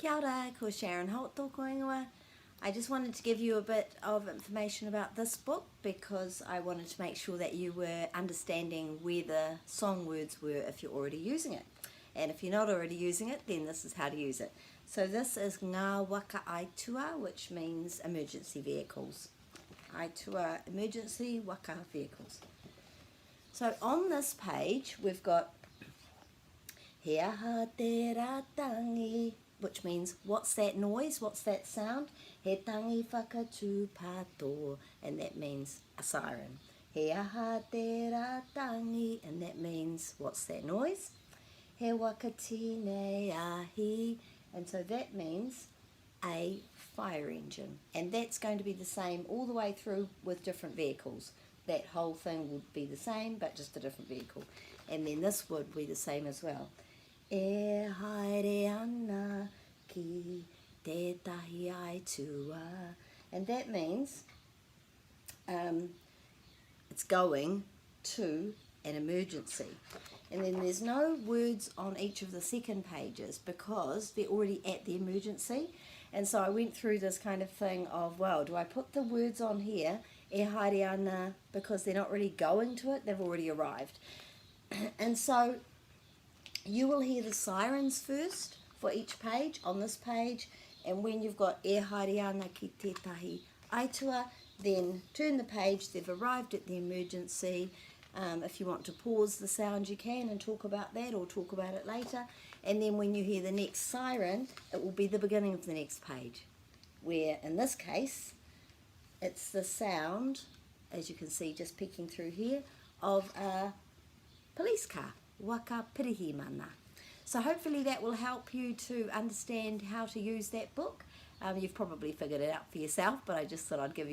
Kia ora, ko Sharon Holt tōku ingoa. I just wanted to give you a bit of information about this book because I wanted to make sure that you were understanding where the song words were if you're already using it. And if you're not already using it, then this is how to use it. So this is ngā waka aitua, which means emergency vehicles. Aitua, emergency waka vehicles. So on this page, we've got He aha te ratangi, which means what's that noise, what's that sound? He tangi whakatū pato, and that means a siren. He aha te ratangi, and that means what's that noise? He wakatine ahi, and so that means a fire engine. And that's going to be the same all the way through with different vehicles. That whole thing would be the same, but just a different vehicle. And then this would be the same as well. E haere ana ki te tahi aitua. And that means it's going to an emergency. And then there's no words on each of the second pages because they're already at the emergency. And so I went through this kind of thing of, well, do I put the words on here, e haere ana, because they're not really going to it, they've already arrived. And so you will hear the sirens first for each page on this page, and when you've got e haere ana ki te tahi aitua, then turn the page, they've arrived at the emergency. If you want to pause the sound you can and talk about that or talk about it later, and then when you hear the next siren it will be the beginning of the next page, where in this case it's the sound, as you can see just peeking through here, of a police car. Waka pirihi mana. So hopefully that will help you to understand how to use that book. You've probably figured it out for yourself, but I just thought I'd give you